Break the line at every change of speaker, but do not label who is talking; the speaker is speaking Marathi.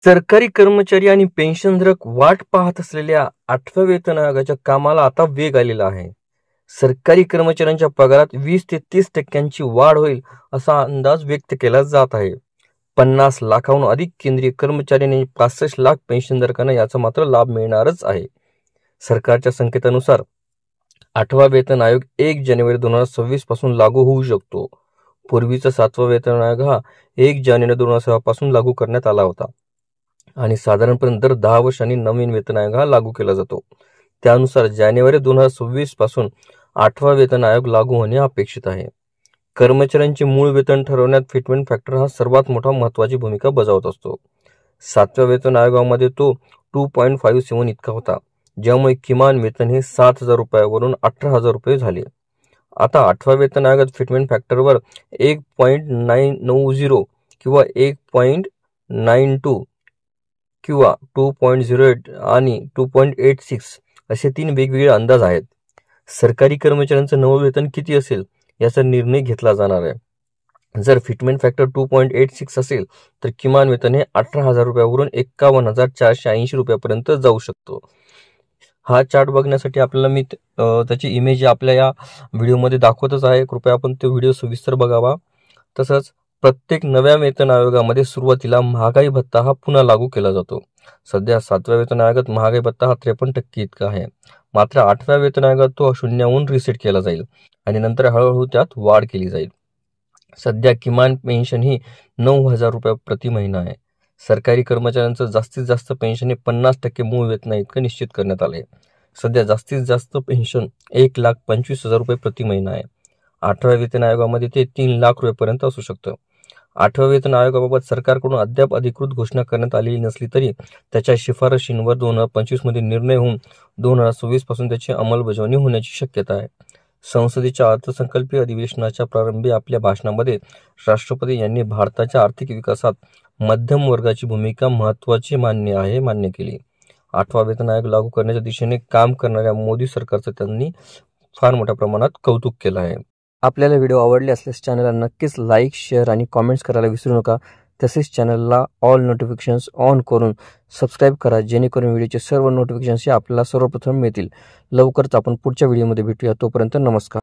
सरकारी कर्मचारी आणि पेन्शनधारक वाट पाहत असलेल्या 8व्या वेतन आयोगाच्या कामाला आता वेग आलेला आहे. सरकारी कर्मचाऱ्यांच्या पगारात 20 ते 30% वाढ होईल असा अंदाज व्यक्त केला जात आहे. 50 लाखाहून अधिक केंद्रीय कर्मचारी आणि 65 लाख पेन्शनधारकांना याचा मात्र लाभ मिळणारच आहे. सरकारच्या संकेतानुसार 8वा वेतन आयोग 1 जानेवारी 2026 पासून लागू होऊ शकतो. पूर्वीचा 7वा वेतन आयोग हा 1 जानेवारी 2006 पासून लागू करण्यात आला होता आणि साधारणपणे दर 10 वर्षांनी नवीन वेतन आयोग हा लागू केला जातो. त्यानुसार जानेवारी 2026 पासून 8वा वेतन आयोग लागू होणे अपेक्षित आहे. कर्मचाऱ्यांचे मूळ वेतन ठरवण्यात फिटमेंट फॅक्टर हा सर्वात मोठा महत्त्वाची भूमिका बजावत असतो. 7व्या वेतन आयोगामध्ये तो 2.57 इतका होता, ज्यामुळे किमान वेतन हे 7,000 रुपयावरून 18,000 रुपये झाले. आता 8व्या वेतन आयोगात फिटमेंट फॅक्टरवर 1.990 किंवा 1.92 किंवा 2.08 आणि 2.86 असे 3 वेगवेगळे अंदाज आहेत. सरकारी कर्मचाऱ्यांचं नवं वेतन किती असेल याचा निर्णय घेतला जाणार आहे. जर फिटमेंट फॅक्टर 2.86 असेल तर किमान वेतन हे 18,000 रुपयावरून 51,480 रुपयापर्यंत जाऊ शकतो. हा चार्ट बघण्यासाठी आपल्याला मी त्याची इमेज आपल्या या व्हिडिओमध्ये दाखवतच आहे. कृपया आपण तो व्हिडिओ सविस्तर बघावा. तसंच प्रत्येक नव्या वेतन आयोगामध्ये सुरुवातीला महागाई भत्ता हा पुन्हा लागू केला जातो. सध्या 7व्या वेतन आयोगात महागाई भत्ता हा 53% इतका आहे. मात्र 8व्या वेतन आयोगात तो शून्याहून रिसेट केला जाईल आणि नंतर हळूहळू त्यात वाढ केली जाईल. सध्या किमान पेन्शन ही 9,000 रुपये प्रति महिना आहे. सरकारी कर्मचाऱ्यांचं जास्तीत जास्त पेन्शन हे 50% मूळ वेतना इतकं निश्चित करण्यात आले. सध्या जास्तीत जास्त पेन्शन 1,25,000 रुपये प्रति महिना आहे. 8व्या वेतन आयोगामध्ये ते 3 लाख रुपयेपर्यंत असू शकतं. 8व्या वेतन आयोगाबाबत सरकारकडून अद्याप अधिकृत घोषणा करण्यात आलेली नसली तरी त्याच्या शिफारशींवर 2025 मध्ये निर्णय होऊन 2026 पासून त्याची अंमलबजावणी होण्याची शक्यता आहे. संसदेच्या अर्थसंकल्पीय अधिवेशनाच्या प्रारंभी आपल्या भाषणामध्ये राष्ट्रपती यांनी भारताच्या आर्थिक विकासात मध्यम वर्गाची भूमिका महत्त्वाची मान्य केली. 8वा वेतन आयोग लागू करण्याच्या दिशेने काम करणाऱ्या मोदी सरकारचं त्यांनी फार मोठ्या प्रमाणात कौतुक केलं आहे. आपल्याला व्हिडिओ आवडले असल्यास चॅनलला नक्कीच लाईक, शेअर आणि कॉमेंट्स करायला विसरू नका. तसेच चॅनलला ऑल नोटिफिकेशन्स ऑन करून सबस्क्राईब करा, जेणेकरून व्हिडिओचे सर्व नोटिफिकेशन्स हे आपल्याला सर्वप्रथम मिळतील. लवकरच आपण पुढच्या व्हिडिओमध्ये भेटूया. तोपर्यंत नमस्कार.